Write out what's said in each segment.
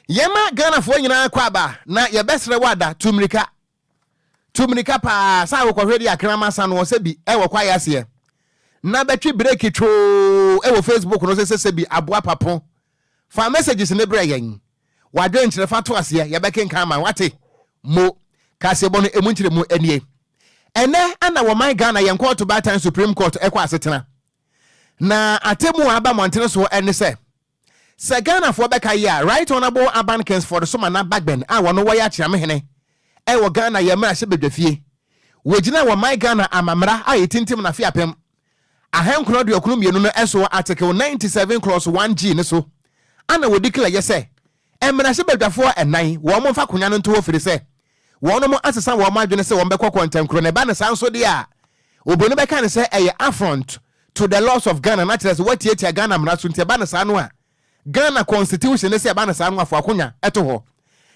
Yema Ghana for nyina kwaba na ye besre wada tumrika pa sa wo kwahwedi akrama sa no se bi e wo kwa yase na betwi break tro e wo Facebook no se bi aboa papo fa messages ne bra yen wadwen kire fa to ase ye bekenkan ma wate mo kase bono emu nkire mu anie ene ana wo man Ghana yen court batan Supreme Court ekwa asetena na atemu aba montene so ene se Ghana for beka ya right honorable abankins for the summer na backben a wono wo ya kire mehene e wo Ghana ye mra se bedwafie wogina wo man Ghana amamra a yetintim na fiapem ahenkro de okunu mienu no eso article 97 clause 1G ne so ana wo declare yese emra se bedwafo enan wo mo fa konya no nto wo firi se wo mo asesa wo ma adwene se wo bekọ kontankro ne ba ne sanso de a obonu beka ne se eye affront to the laws of Ghana na tell what tie Ghana mra so ntia ba ne sa no a Ghana constitution ne se ba ne sa no afo akonya eto ho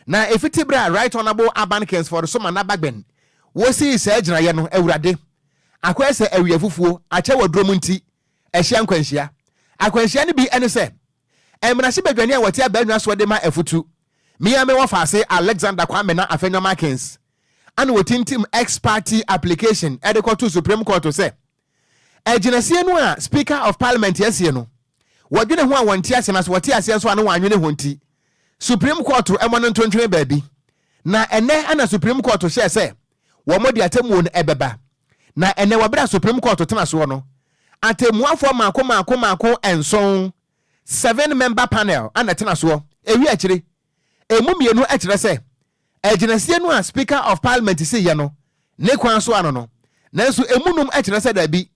na efitibra right honorable abankins for the summer na bagben wo si se agina ye no awurade akwese awiafufuo ache wadrom nti ehia nkwanhia ne bi ene se emra se badwane a wote abanwa so de ma afutu Mia me wafase Alexander Kwame na Afenyo Markins. And wotintim ex party application edeko to Supreme Court to say. Ejinasie no a Speaker of Parliament yesie no. Wadwene ho a wonti ase na so wati ase so anu wanwene ho nti. Supreme Court emono ntontwene baabi. Na ene ana Supreme Court share say wo modi atemu no ebeba. Na ene wabra Supreme Court tena so no. Atemu afo mako enson 7-member panel ana tena so. Ewi akire emu mienu ekire se ejinasie no a Speaker of Parliament se ye no ne kwan so ano no nanso emunum ekire se da bi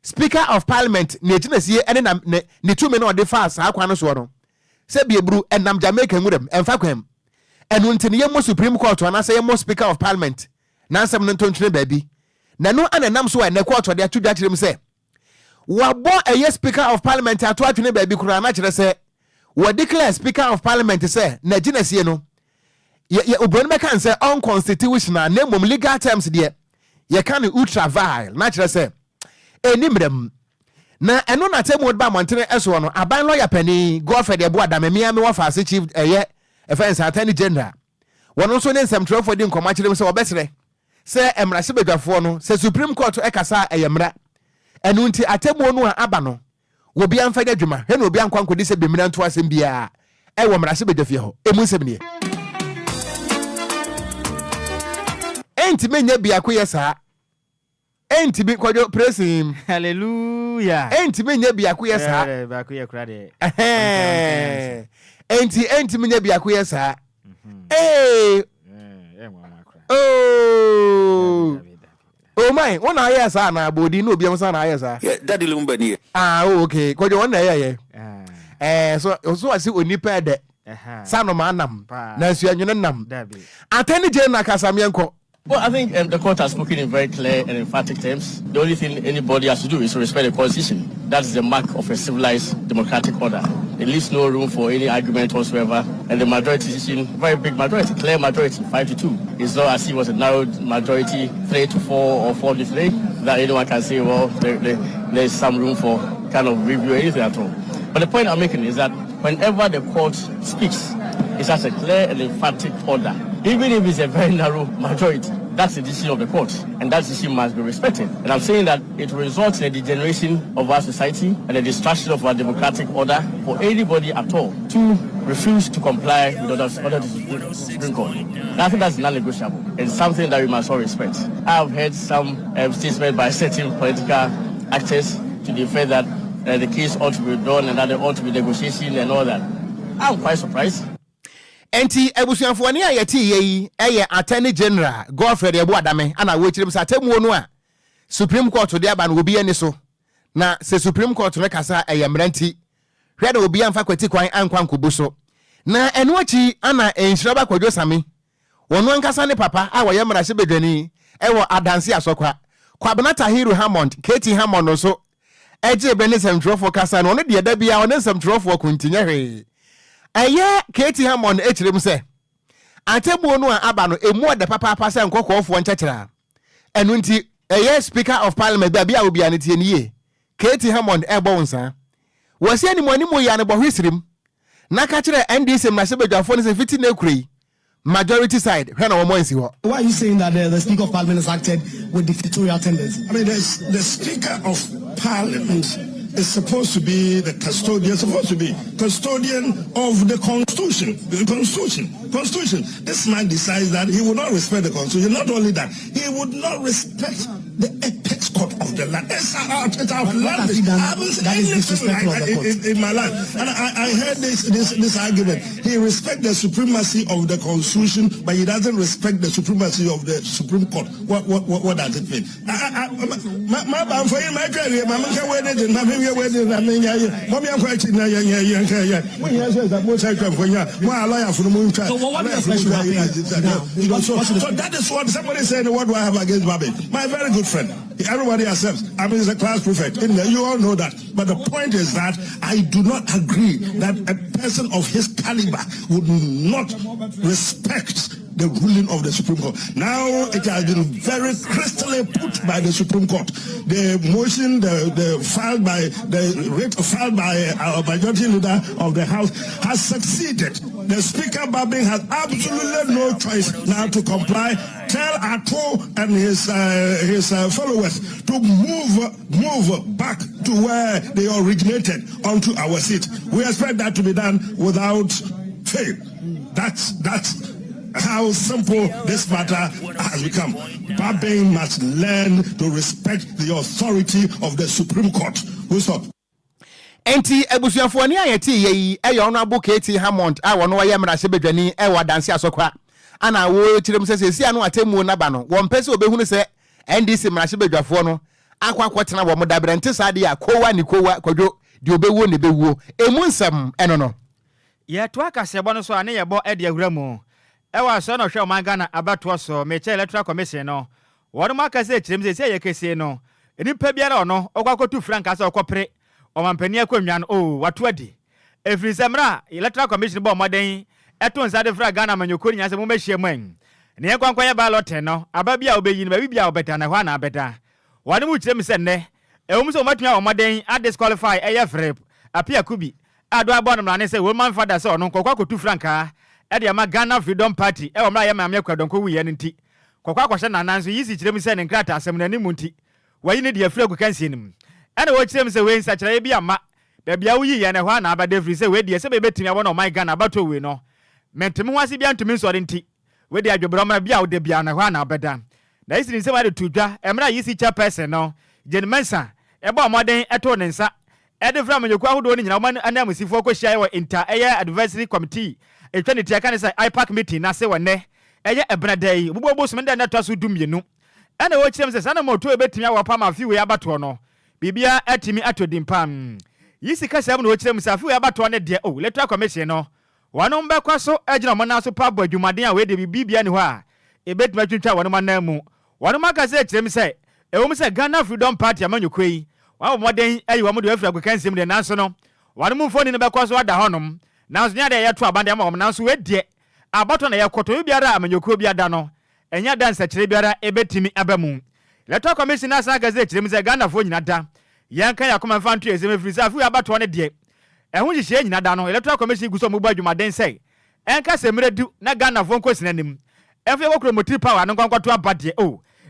Speaker of Parliament ne ejinasie ene na ne tumi na ode fa sa kwan so no se bi ebru enam Jamaica ngurem emfa kwam enu ntine ye mo Supreme Court ana se ye mo Speaker of Parliament na nsem no ntontwene ba bi na no ananam so a ne court de atudwa kirem se wabo eye Speaker of Parliament ato atwene ba bi kura na kire se we declare Speaker of Parliament say na ginasie no ye obonu be kan say unconstitutional na mom legal terms de ye kan ultra vile na kire say enimrem na eno na temu ba montene eso no aban lawyer pani Godfrey de Boada me wafa as chief offense attorney general wono so ne nsem trofo di nkoma kire say obesere say emra se bedwafo no say Supreme Court ekasa eyemra enu nti atemu no aba no wobi amfa adwuma he no obi ankwanko de se bemira nto asem bia e wo mrase bedafie ho emu nsem ne enti menya bia ko yesa enti bi Kwadwo praising hallelujah enti menya bia ko yesa ba ko ye kura de enti menya bia ko yesa oh my, one aya sa na body no bi am sa na aya sa. Yeah, daddy Lumba ni. Okay. Kwadwo one aya so asi onipa de. Sa no manam. Na nsu anwene nam. Attorney General Kasamienko. Well, I think the court has spoken in very clear and emphatic terms. The only thing anybody has to do is to respect the constitution. That's the mark of a civilized democratic order. It leaves no room for any argument whatsoever. And the majority decision, very big majority, clear majority, 5-2. It's not as if it was a narrow majority, 3-4 or 4-3, that anyone can say, well, there's some room for kind of review or anything at all. But the point I'm making is that whenever the court speaks, it's as a clear and emphatic order. Even if it's a very narrow majority, that's the decision of the court, and that decision must be respected. And I'm saying that it results in a degeneration of our society and a destruction of our democratic order for anybody at all to refuse to comply with orders of the Supreme Court. And I think that's non-negotiable and something that we must all respect. I've heard some statements by certain political actors to the effect that the case ought to be done and that there ought to be negotiation and all that. I'm quite surprised. Enti ebusuanfo ni ayeti yi eye Attorney General Godfrey de Boada me ana wo kirim sa temu no a Supreme Court de aba no obi ani so na se Supreme Court ne kasa eyemranti hwe da obi amfa kwati kwan ankwanko so na eno achi ana Nhyiraba Kwadwo Sammy wono ankasa ne papa a wo yemra se bedwani ewo adanse asokwa Kwabena Tahiru Hammond Katie Hammond no so eje be ne semtrofo kasa no ne de da bia wo ne semtrofo kontinye hwe Eye Katie Hammond echirem se atemu no aba no emu de papa se nkokofo nchechera enu nti eye Speaker of Parliament ba bia obi ane tie niye Katie Hammond ebo nsa wase ani moni mo ya ne bo hwisirim na ka kire NDC mmrasebedwafo ne se fiti na ekure majority side when our more why are you saying that the Speaker of Parliament has acted with dictatorial tendencies? I mean, the Speaker of Parliament is supposed to be the custodian of the Constitution. Constitution. This man decides that he will not respect the Constitution. Not only that, he would not respect the apex court of the land. It's outlandish. I haven't seen anything in my life. And I heard this argument. He respects the supremacy of the Constitution, but he doesn't respect the supremacy of the Supreme Court. What does it mean? So that is what somebody said. What do I have against Babi? My very good friend. Everybody accepts. I mean, he's a class prefect. You all know that. But the point is that I do not agree that a person of his caliber would not respect the ruling of the Supreme Court. Now it has been very crystally put by the Supreme Court. The motion, filed by our majority leader of the House has succeeded. The Speaker Babing has absolutely no choice now to comply. Tell Atwo and his followers to move back to where they originated onto our seat. We expect that to be done without fail. That's how simple this matter has become. Babing must learn to respect the authority of the Supreme Court. Who's stop? Enti ebusuafo ni ayeti yi Honorable Katie Hammond a wono wa yemra sebedwani wa danse asokwa ana wo kirem sese anu atemu na ba no wo mpese obehunu se NDC mrahye bedwafo no akwakotena wo modabre nte sade ya kowa ni kowa Kwadwo di obewo ne bewuo emu nsam eno no ye to akasebo no so ane ye bo ede awuramu ewa so no hwe o mangana abato so meche electoral commission no wono makase kirem sese ye kese no enipa biara ono okwakotu frank asa okopre omampani akwanwa no wato adi efrisemra electoral commission bo moden eto nsade fra Ghana manyokori nyase mo mehie man ne yankwankwa ya ballot no ababia obeyi no babibia obeta na hwa na abeta wani mu kirem se ne ewum so matwa omoden a disqualify frep apia kubi ado abon mrane se woman father se ono kokwa kotu franka e de ma Ghana Freedom Party e omra ya mamya kwadonko wiye nti kokwa kwahye nananso yisi kirem se ne nkrata asem na nimu nti wayi ne de afra ku kansie nim ene wo kirem se we nsa kire bia ma babia wuyi ye ne hwa na abade free se we de se bebetimi abon o my Ghana abato we no mentimi hwase bia ntumi nsore nti we de adwobroma bia wo de bia na hwa na abeda na yisi nse wa de tudwa emra yisi chairperson no Jenmensa eba omoden eto ne nsa ede fra manyokwa hodo ni nyina oman anamusifo ko hia wo inter advisory committee etwa ne tia kan say IPAC meeting na se wone eye ebradai bubobo so menda na to so dumienu ene wo kirem se sana moto ebetimi awapa ma fi we abato no bibia atimi atodimpam yisi kasa am no wo kirem se afi we abato ne de electoral commission no wano mbekwa so agina mo na so pa badwumaden a we de bibia ni ho a ebetimi twintwa wano manamu wano makase kirem se ewom se Ghana Freedom Party amanyokoi wa moden ayi wa modu afra gwakansim de nanso no wano mu mfoni ne bekwa so ada honom nanso nya de yeto abande ama wom nanso we de abato na yekoto biara amanyokoi biada no enya dansa kire biara ebetimi abamu electoral commission na sa gaze kirem se Ghana fo nyina da yanka yakoma fanto ezem frisa afu abato ne de ehun hihye nyina da no electoral commission guso mu badwumaden sei enka semredu na Ghana fo nkosinanim efe wokro motiri power no kwankwato abade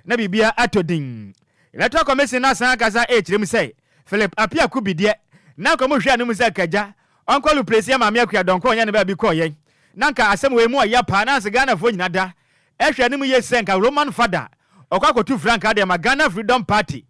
na bibia atodin electoral commission na san kaza kirem sei Philip apia kubidie na komo hwe anu musa kaja onkolu presia ma me donko onya ne ba bi koye nanka asem we mu ya pa na se Ghana fo nyina da ehwe anu mu yesenka Roman father okwakotu frank ade ma Ghana Freedom Party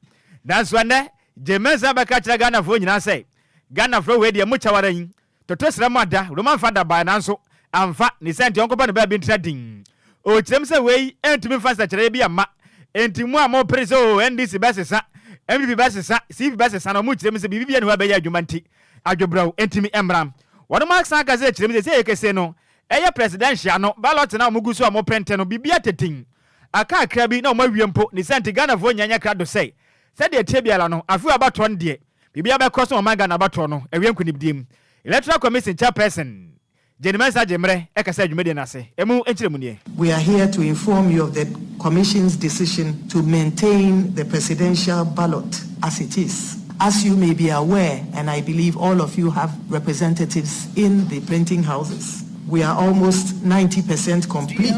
danso ne Jemensa baka kira Ghana fo nyina sei Ghana fro we de mu chawaran toto sramada Roman father ba nanso amfa ni senti onko ne ba bi ntradin o kirem se we entimi fasa kire bi ama entimu a mo preso NDC basesa MVP basesa CV basesa no mu kirem se bibia ne ho abeya adwumanti adwobrau entimi emram wono max agaze kirem se yekese no eye presidential no ballot na mo guso a mo pente no bibia tetin aka akra bi na mo awiempo ni senti Ghana fo nyanya krado sei se de tebiala no afu abato no de bibia be koso mo Ghana abato no awienkunibdim electoral commission chairperson Jenmensa Jemre ekasa adwumede na se emu enchiremu nie. We are here to inform you of the Commission's decision to maintain the presidential ballot as it is. As you may be aware, and I believe all of you have representatives in the printing houses, we are almost 90% complete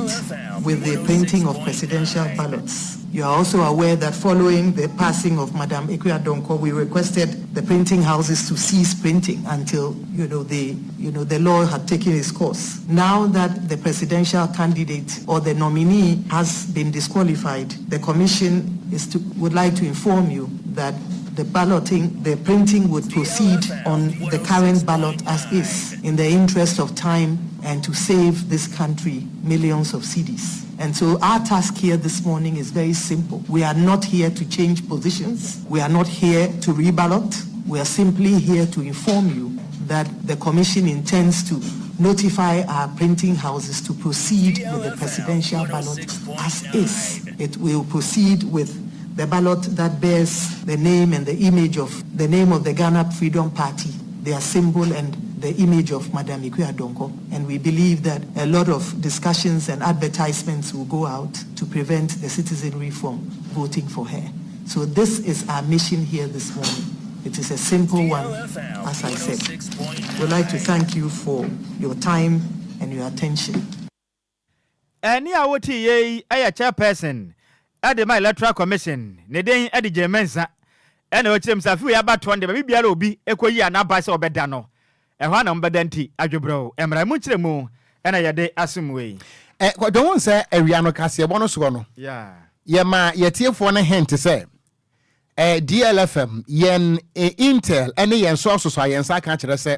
with the printing of presidential ballots. You are also aware that following the passing of Madam Ekwe-Adonkor, we requested the printing houses to cease printing until the law had taken its course. Now that the presidential candidate or the nominee has been disqualified, the commission would like to inform you that the printing would proceed on the current ballot as is, in the interest of time and to save this country millions of cedis. And so our task here this morning is very simple. We are not here to change positions. We are not here to reballot. We are simply here to inform you that the commission intends to notify our printing houses to proceed with the presidential ballot as is. It will proceed with the ballot that bears the name and the image of the name of the Ghana Freedom Party, their symbol and the image of Madam Ekwe-Adonkor. And we believe that a lot of discussions and advertisements will go out to prevent the citizenry from voting for her. So this is our mission here this morning. It is a simple one, as I said. We'd like to thank you for your time and your attention. Any awoti ye a chairperson at the my electoral commission, Neden Eddie Jemensa, and what seems a few about 20 baby obi, equally an abbas or bedano. A one on bedenti, Ajubro, and Ramuchemu, and I de Asumway. What don't say a Riano Cassia Bonosuano? Yeah. Yema, yet here for a hand to say. DLFM, yen Intel, any yen sources science, I can't say.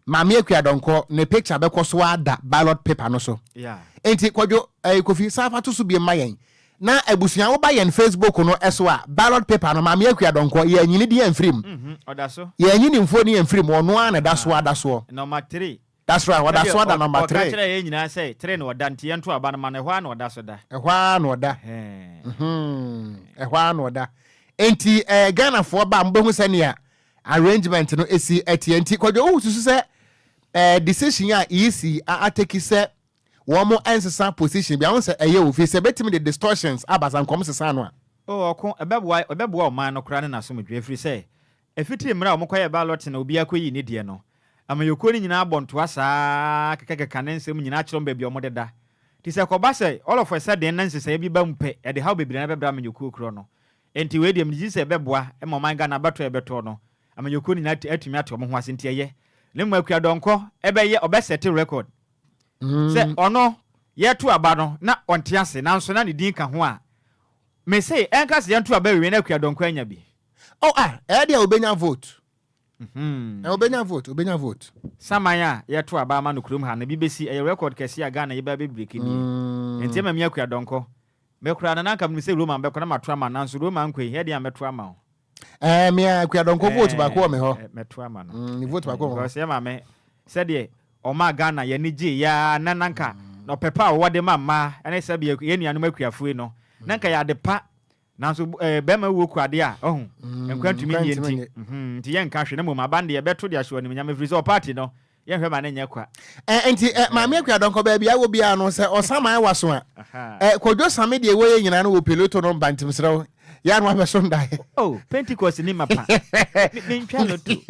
Mammy Kwadwo ne picture bekoswa da ballot paper no so. Yeah. Enti Kwadwo Kofi Safa to so be mayen. Na ebusuan wo ba yen Facebook no eswa ballot paper no Mammy Kwadwo ye nyini di enfrim. Oda so. Ye nyini mfo ni enfrim ono an da so. Number 3. That's right, what that's what the number 3. Catch ye nyina say 3 no oda nti ento aba no ma ne hwa na oda so da. Ehwa na oda. Ehwa na oda. Enti Ghana for ba mbehu sania arrangement no esi enti Kwadwo wo susu se decision ya easy ateki se wo mo ensesa position bia won se eye ofi se betimi the distortions abasan kom sesa no a okon ebeboa o man no kra ne naso medwe free se efiti mra o mokoye ballot na obi akoyi ne die no amayoko ni nyina abonto asa kekeke ne nsem nyina akiro ba bia o modeda ti se koba se all of a sudden nan sesa bi ba mpe e de how bebire na bebra amayoko kro no enti we dem ji se ebeboa e mo man ga na bato ebeto no amayoko ni na atumi ato mo ho ase nti eye ne mu Ekwe-Adonkor ebeye obesete record se ono yetu aba no na onte ase nanso na ne din ka ho a me say enka se yetu aba we na Ekwe-Adonkor anya bi dia obenya vote obenya vote samanya yetu aba ma no kurum ha na bi besi e record kesi a Ghana yeba be break ni enti ma me Ekwe-Adonkor me kura na nka me say Roman be kona matwa ma nanso Roman kwe he dia meto ama ho me Ekwe-Adonkor vote ba ko me ho meto ama no ni vote ba ko ho because ma me said ye o ma Ghana ye ni ji ya nananka no pepa wo de mama ene sabe ye nuanum akuafue no nanka ya de pa nanso be ma wo kuade a ohun enkwantumi ni enti nti ye nka hwe na mo ma bande ye beto de ahwe ni nyame free so party no ye hwe ma na nya kwa enti ma me Ekwe-Adonkor ba bia wo bia no se osaman waso a Kwadwo Sammy de wo ye nyina no wo peloto no bantim srew ya no abeso ndai Pentecost ni mapa me ntwa no tu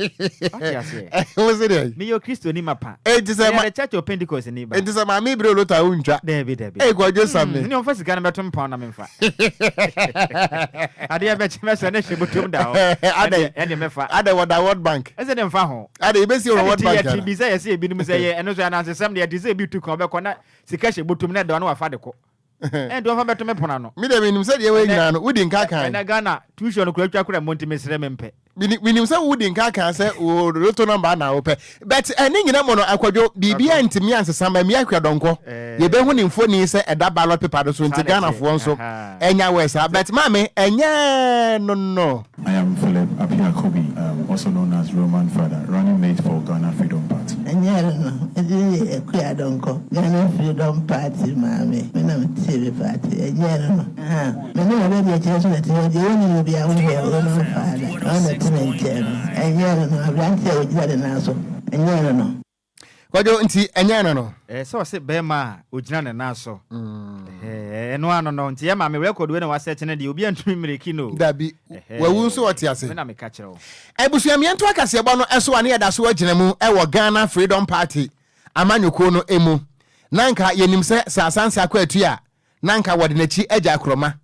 what you say was it me yo Kristo ni mapa say ma church of Pentecost ni ba say ma me bro lota untwa David Kwadwo Sammy ni on fasika na beto mpa na memfa ade ya beche mesa na hyebutum da ho ade mefa ade wada World Bank eze ne mfa ho ade ibesi World Bank ya bi say yes e bi nim say ye eno so ya na sesem de say bi tu ko be ko na sika hyebutum na de no wa fa de ko do fa beto me pona no me de me nim say de we nyina no wudi nka kan na Ghana tuition kura twa monti mesere mempe we nim say wudi nka kan say o roto number na ope but eni nyina mo no Akwadwo bibia ntimi ansesa ma me Ekwe-Adonkor ye be hu ni mfoni say eda ballot paper do so nti Ghana fo nso enya wesa but mame enya no I am Philip Abiakobi, also known as Roman Father, running mate for Ghana Freedom Party. Ekwe-Adonkor, Ghana Freedom Party, mame. Me na TV party. Me no already a chance that you only be a Roman Father. On the tenant. No, I can't tell you that in also. No. Kwadwo nti enya no so se bema ogina ne naso eno ano no nti ye ma me record we na wa set ne de obi antumi mireki no dabi wawu nso wote ase me na me ka kire ebusuamiento akase bo no eso ane yeda so agina mu wo Ghana Freedom Party amanyoko no emu nanka yenim se sasanse akwatu a nanka wode nachi agya akroma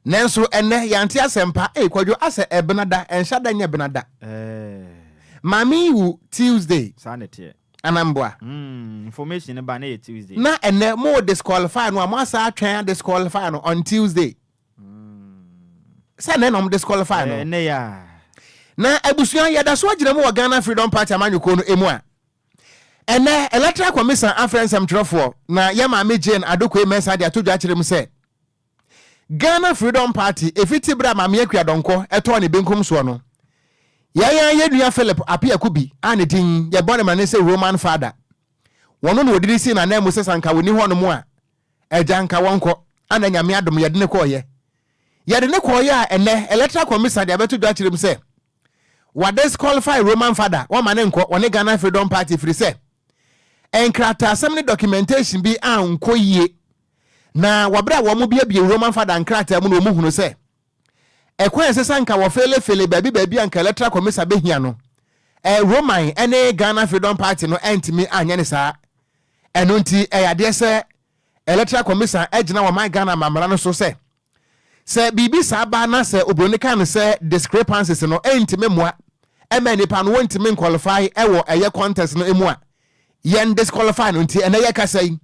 nanso enne yante asempa Kwadwo ase ebenada enhyada nya benada mami wu Tuesday sanete anambwa information ba na Tuesday na enne mo disqualify no amasa atwen disqualify no on Tuesday say na disqualify no ne ya na abusua yada so agina mu Ghana Freedom Party amanyoko no emu a enne electoral commission afrensem trofo na yema me Jane adokwe mensa dia todwa kire mu say Ghana Freedom Party efiti bra mame akua donko eto ne benkum so no ya nua Philip apia kubi ane din ye bone mane se Roman father wono no odiri si na na mu sesanka woni ho no mu a ejanka wonko ana nyame adom ye de ne koye a ene electoral commission dia beto dwa kire mu se wa disqualify Roman father wo mane nko woni Ghana Freedom Party free se enkrata assembly documentation bi anko yie na wabra wo mu bia Roman father nkrata mu no mu hunu se ekwan sesanka wo fele baby anka electoral commission behia no Roman ene Ghana Freedom Party no entimi anya ne saa eno nti yade se electoral commission agina wo my Ghana mamra no so se bibi saa ba na se obroni kan se discrepancies no entimi moa nipa no wonti qualify ewo eye contest no emu a yen disqualify no nti ene ye kasai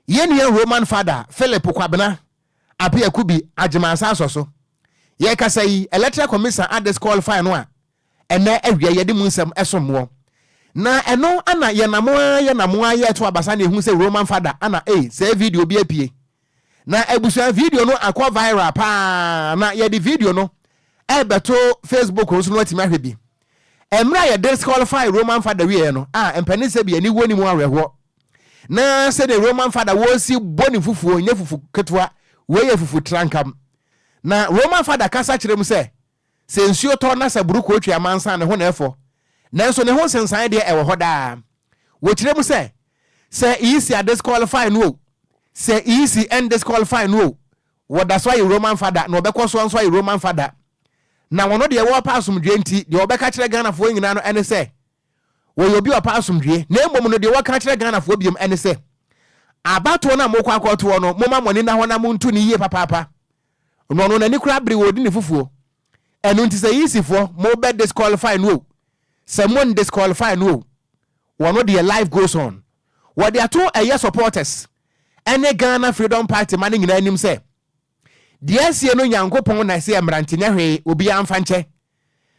yen Roman father Philip Kwabena apia kubi agimasa asoso ye kasai electoral commission disqualify no a ene awia ye de munsam esomwo na eno ana ye namoa ye to abasa na ehun se Roman father ana say video bi apie na ebusuan video no akọ viral pa na ye di video no beto Facebook so no ati mahwe bi emra ye disqualify Roman father we no empani se bi ani woni mu aweho na se the Roman father wo si boni fufuo nya fufu ketwa we ye fufu trankam na Roman father kasa kire mu se nsuo to na se buruko otwa amansa ne ho na efo nanso ne ho sensan de ewo hoda wo kire mu se easy disqualify no se easy and disqualify no what that's why Roman father no be so why Roman father na wono de wo pa asomdwe nti de obeka kire Ghana fo nyina no ene se wo yobi opa asomdwe na embom no de wo ka kire Ghana fo biem ene se abato na mokwa akoto no moma moni na ho na muntu ni yie papa no na ni kura bri wo di ne fufuo enu nti se easy fo mo be disqualify no se mon disqualify no wono de life goes on what they are to a supporters ene Ghana Freedom Party man nyina anim se de asie no Nyankopon na se emrantenya hwe obi amfa nche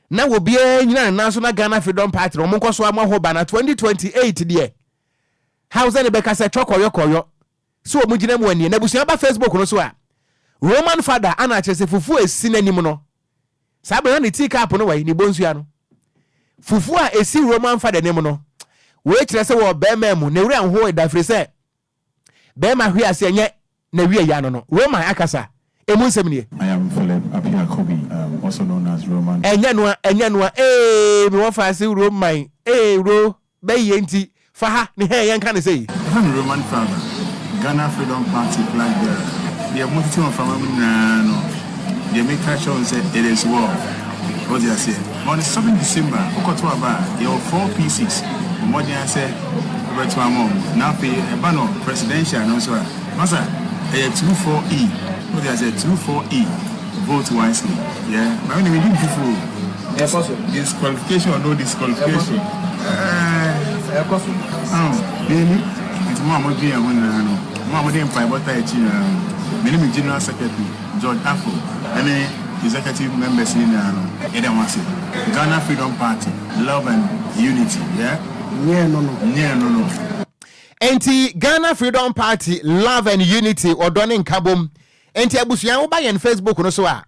na obi nyina na so na Ghana Freedom Party no monkoso amaho ba na 2028 de house ne beka se chokoyo so o mugina mu ani na busia ba Facebook no so a Roman father ana chese fufu esi nanim no sabe na tea cup no wai ni bonsuya no fufu a esi Roman father nim no we kire se wo be memu na wura ho da firi se be ma hwe ase nye na wi ya no Roman akasa emu nsem nie. I am Philip Apiakobi, also known as Roman. Enya no me wo fa se Roman ro be ye nti fa ha ne he yen kan say I'm Roman father Ghana Freedom Party flag bearer. The multitude of family no the make sure say it is war. What do you say? On the 7th December, Okotwaba, there were 4 pieces. What do you say? Over to Amon. Now pay a banner presidential and also Masa a 24E. What do you say? 24E. Vote wisely. Yeah. But when we did before disqualification or no disqualification. Really? It's Mama G and Mama didn't fight what I my name is General Secretary George Afro and executive members in Ghana Freedom Party, Love and Unity. Yeah, no. Enti Ghana Freedom Party, Love and Unity or Donning Kabum. Enti abusuya wo ba yen Facebook no so a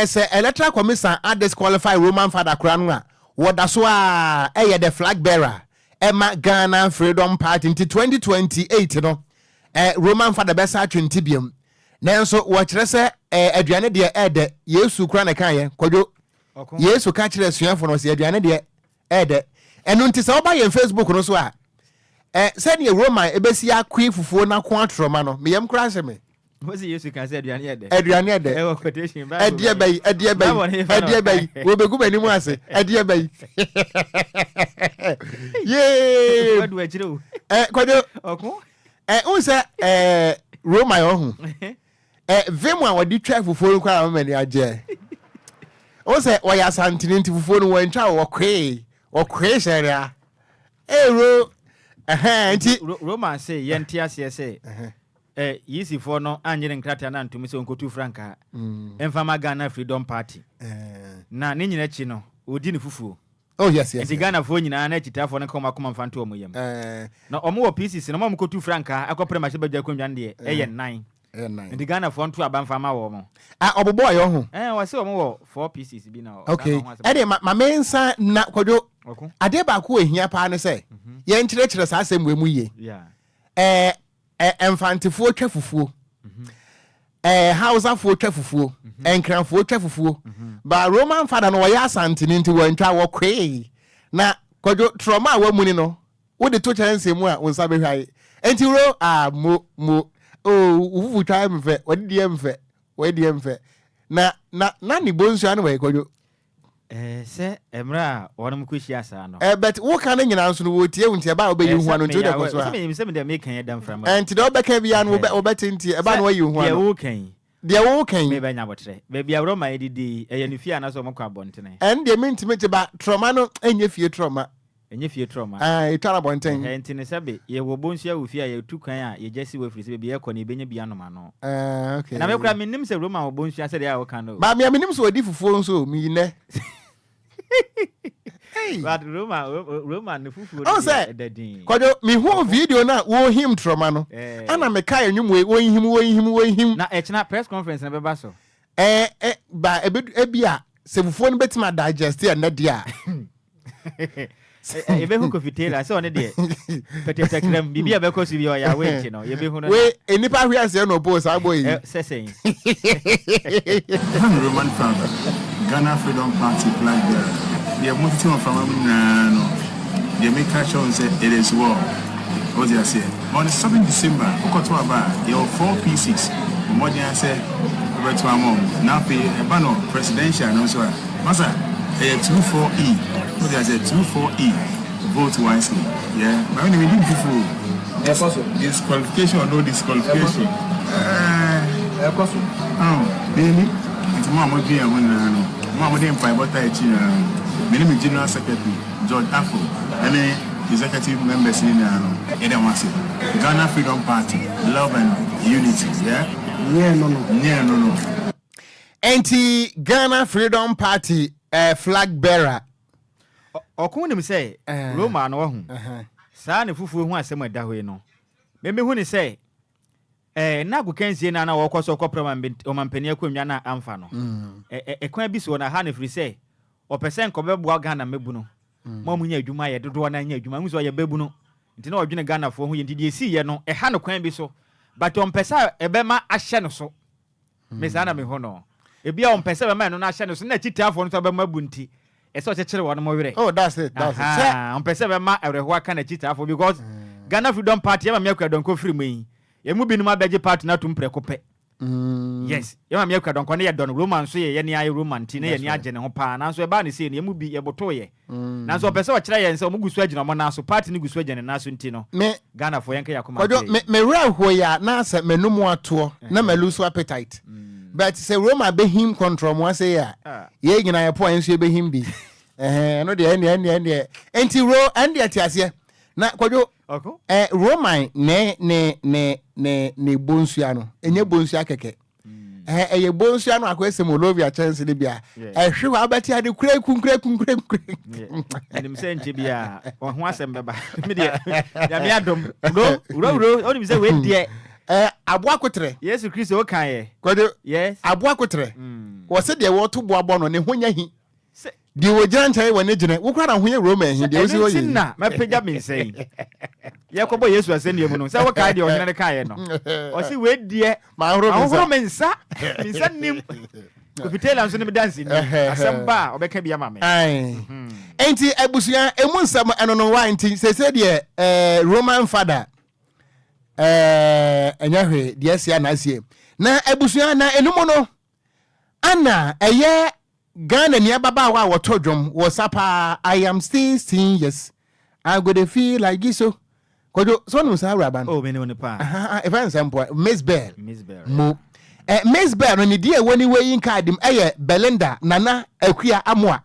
se electoral commission disqualify Roman father Kranwa what da so a the flag bearer Emma Ghana Freedom Party into 2028 no Roman father besa 20 biam nanso wo kire se aduane de ede Yesu kra na kan ye Kwadwo Yesu ka kire suafo no se aduane de ede enu nti se wo ba yen Facebook no so a Send your Roma, Ebesia queen for na quatroma no. Me am crash me. What's the use you can say Adrian? Adrian de. Quotation. Edia bay, Edia bay. We be good anymore say. Edia bay. Yay! What do I do? Kwadwo. Okon. Unse Roma ohun. Vemo a wadi twa fufuo kwa amani aje. Unse oya santini nti fufuo no wantwa okwe sheria. Ro nti Roma say yenti ase say. Yisi for no anyere nkrata na ntumi se onkotu franka. Emfama Ghana Freedom Party. Na ne nyina chi no odi ne fufuo. Oh yes. Enti Ghana fo nyina na chitafo ne koma mfanto omuyam. Na omo wo PCC no mo kotu franka akopre ma sheba jakwa ndwan de eye 9. Enti Ghana fo nto abanfama wo mo. Obobo ayo ho. Wase omo wo 4 PCC bi na. Okay. Ede ma mensa na Kwadwo. Ade ba ko ehia pa ne se. Ye nkyerechire sa asem we mu ye. Yeah. Emfantifo twa fufuo. Hausa fo twa fufuo. Enkranfo twa fufuo. Ba Roman father no ya asantini nti wantwa wo kwe. Na Kwadwo trauma wa mu ni no. Wo de to chance mu a wonsa be hwai. Enti ro mo ufu twa mfe, wadi mfe. Na ni bonsu anu we Kwadwo. Se emra wonum kwhia asa no. But wo kan nyina nso no wo tie wontie ba obeyi hu anu nti de ko so a. Se me de me kan yedam from. Enti de obeka bia no obetenti e ba no wayi hu anu. De wo kan. Me banya botre. Be bia Roma edidi eye ne fie anaso mokwa bontene. En de mintimete ba trauma no enye fie trauma. Enye fie trauma. Itara bonten. Enti ne sebe ye wo bonsu a wo fie ya tu kan a ye jesi wo firi se be ye ko ne benya bia no ma no. Okay. Na me kura minnim se Roma wo bonsu ase de ya wo kan no. Ba me minnim se odi fufuo nso mi ne. Hey. But Roma ne fufu dedin. Kwadwo me hu video na wo him trauma no. Ana me kai enwum we wo him. Na echna press conference na beba so. Ba ebia se fufuo no betima digest ya na dia. Ebe hu kofitela se one de. Petete krem bibia be ko su bi o ya wait no. Ye be hu no. We enipa hwe ase no boss aboy. Sesen. Roman father. Ghana Freedom Party flag bearer. The multitude from no. The make catch on say it is war. What do you say? On the 7th December, Okogyeabour, you 4 P6. More than say over to our mom. Now pay a banner presidential no so. Masa, a 24E. What do you say? 24E. Vote wisely. Yeah. But when we did before, disqualification or no disqualification. Baby. It's Mama Gia when Mama didn't fight but I name General Secretary George Afro and executive members in Ghana Freedom Party, love and unity. Yeah, no. Anti-Ghana Freedom Party flag bearer. Okun say Roma no hu. Sa ne fufu hu asem da ho no. Me hu ni say na gukenzie na wo kwaso kopra omampani akwannwa na amfa no. Ekwan bi so na ha ne firi say opesen ko beboa Ghana mebu no. Ma munya adwuma ye dodo na nya adwuma muso ye bebu no. Nti na odwene Ghana fo hu ye ndidi esi ye no ha no kwan bi so. But ompesa ebema ahye no so. Me sa na me ho no. Ebia ompesa bema no na ahye no so na chitafo no so bema bu nti. Eso chechere won mo were. Oh, that's it. Ompesa bema ereho aka na chitafo because Ghana Freedom Party ma me akwadon ko firi mu yi. Ye mu binum abeje party na tum prekope. Yes. Ye ma me akwadon ko ne ye don Roman so ye ne aye Roman ti ne ye ne age ne ho pa na so e ba ne se ne ye mu bi ye boto ye. Na so opese o kire ye nse o mu gusu agina mo na so party ni gusu agina na so nti no. Me Ghana fo yenka yakoma. Me ra ho ya na se menum ato na maluso appetite. But say Roma be him control mo say ya. Ye nyina ye po enso be him bi. No de ene enti ro ande atiase. Na Kwadwo Roman ne bonsuya no enye bonsuya keke eye bonsuya no akwese molovia chance de bia hwe abati ade kure enim se nche bia ho asem beba me de ya me adom ro onim se we de aboa kotre Yesu Kristo o kan ye Kwadwo yes aboa kotre wo se de wo to boabo no ne honya hi di wo jancha we ne gine wo kra na honya Roman hi de wo si wo yi na mapeja me sei ye ko bo Yesu aseni mu no se wo ka de o nyane kan ye no o si we die ma horo mensa nim ko fitela nso ne me dance ni asem ba obeka bia ma me enti ebusuya emunsam eno no wa enti se de Roman father enyahwe de asia na asie na ebusuya na enumo no ana eye Ghana Nhyiraba wa wotodwom wasapa I am still 16 years I go to feel like this so Kwadwo so no sa raban oh me ne pa even sample Miss Bell mo Miss Bell no ni die woni weyin card Belinda Nana Akua Amoa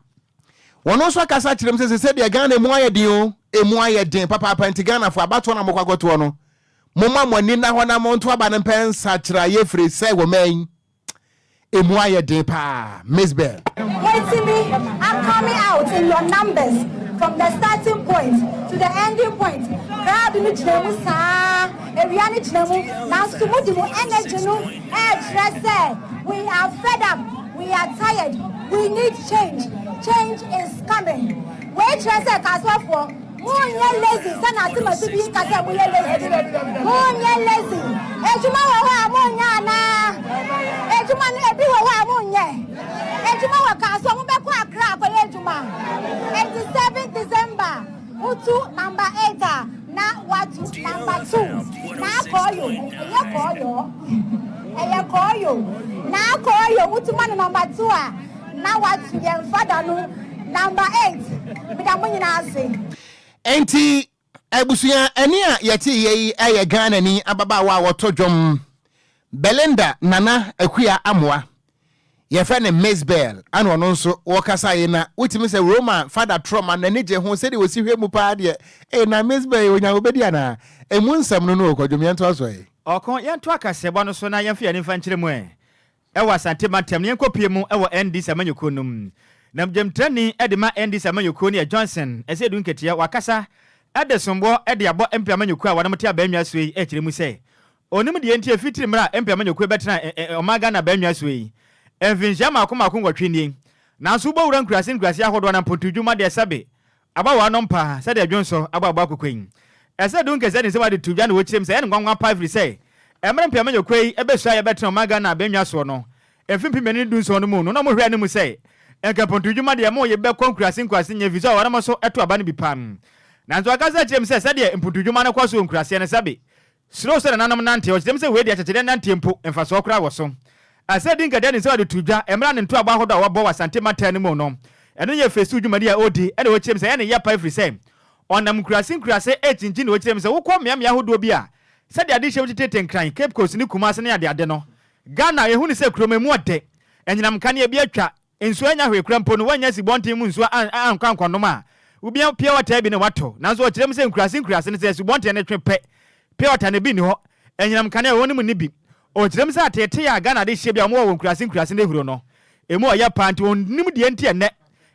wono so akasa kirem se de Ghana mu ayedin o emu ayedin papa panti Ghana fo abato na mokwagoto no momma moni na hona monto aba ne pensa kira ye free say wo man emu ayedin pa Miss Bell waiting me I'm coming out in your numbers from the starting point to the ending point crowd ni chinemu sa area ni chinemu na sumudu mu energy no we are fed up we are tired we need change is coming we trust kasofo munye lazy sana atima sibi kase munye lazy ejuma wo amunya na ejuma ni ebi wo amunye ejuma wa kaso mu be ko akra akoye ejuma 87 December utu number 8 na watu number 2 na koyo na koyo utu man number 2 na watu yen father no number 8 bidamunyi na ase enti ebusuya eni a yeti ye eye Ghana ni ababa wa wotodwom Belinda Nana Akua Amoa ye friend Miss Bell anu no nso wokasa ye na utimi se Roma father trauma na nije ho se de wosi hwemu pa de na Miss Bell onya obedi ana emu nsam no no Kwadwo miento aso ye okon yento akasebo no so na yemfa ne mfa nkire mu ewa asante mantem ne nkopie mu ewa ND Samanyuko num na mjemtrani edima ND Samanyuko ne Johnson ese du nketia wakasa edesombo ede abo MP Amanyuko a wana mtia baanwa soyi ekire mu se onim de enti afitiri mra MP Amanyuko betena omaga na baanwa soyi envinjama akoma kongwatweni na so bowura nkurase ahodo na mpotudwuma de sabe aba wa no mpa se de Johnson aba akokwen ese du nkese de se wa de tudwa na wochirem se ene ngwanwa 5 se emre MP Amanyuko ebesua ye betena omaga na baanwa so no efimpi meni du so no mu no na mo hwe ne mu se enka pontudwuma de mo ye be konkurase nye visa wana mo so eto aba ne bipam na nzo akaza chirem se de pontudwuma na kwaso nkurase ne sabe siro se na nanam nante o chirem se we de achechede nante mpo emfa so okra wo so asedi nkade ne se wa de tudwa emra ne nto aba hodo a wabo wa sante matan mu no eno ye fesu dwuma de a odi ene wo chirem se ene ya pa every say onam nkurase echinji ne wo chirem se wo kwa miamia hodo bi a se de ade hye wo tete nkran Cape Coast ni Kumase ne ade no Ghana ye hu ni se kromemu ode enyinam kane bi atwa enso anya hwe krampo no wanya si bonten mu nso ankwankwanom a ubia pia wata bi ne wato nanso o kirem se nkurase ne se si bonten ne twepe pia wata ne bi ni ho enyinam kane woni mu ni bi o kirem se atete ya Ghana de hye bia mo wo nkurase ne huro no emu oya panti onim de enti ene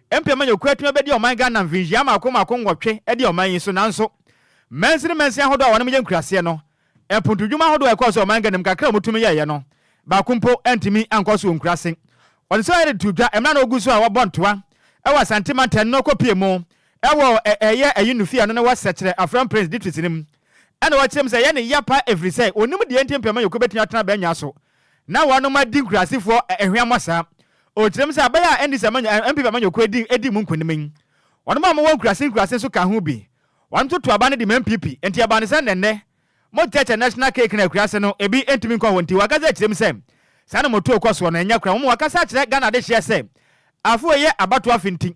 empia manyo kwatu be de oman Ghana mvinjia ma akongwotwe e de oman so nanso mensi ahodo a wona me nkurase no epuntudwuma ahodo e kwaso oman Ghana mkakra mutumi ye no ba kumpo entimi ankoso nkurase on so ere tudwa emna na oguso a wabontoa ewa santimanten no kopie mu ewo eye ayinufia no na wasechire Afran Prince district nim ena wachirem say ye ne yapa every say onim de entimpema yokobetuna tena banwa so na wono ma di nkurasefo ehweamosa o chirem say abaya ND Samanyuko MP Amanyuko edi mu nkonim wono ma mo nkurase so ka ho bi wono toto abane di MPP enti abane san nenne mo teacher national cake na kurase no ebi entimi nkwa wonti wakaza chirem say sana moto okwaso na enya kra mo wakasa kire Ghana de hye se afo ye abato afinti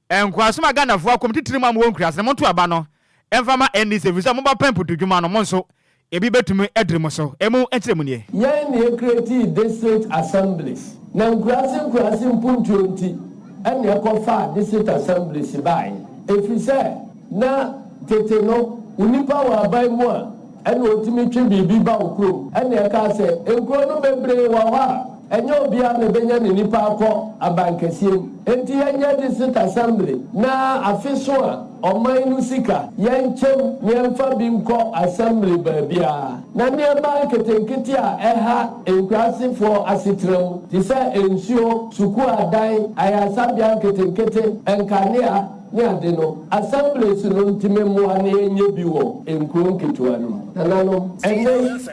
enkwaso ma Ghana fo akom titiri ma mo nkurase mo to aba no emfama ND service mo ba pempo tudwuma no mo nso ebi betumi edrimo so emu entiremu nie ye ne create district assemblies na nkurase mpuntuonti ene ekofa district assemblies bai efise na tete no unipa wa bai mo a ene otimi twe bibi ba okro ene eka se enkro no bebre wa wa enye obia na benya ne nipa akọ abankesie enti enye district assembly na afiso a oman nu sika yenchem nyemfa bi nkọ assembly baabia na ne ba ketenketi a eha enkurasefo asitrem tise ensuo suku adan ayasabia ketenkete enkanea ni ade no assembly so no ntime mu ane enye bi wo enkron ketua no nanano ene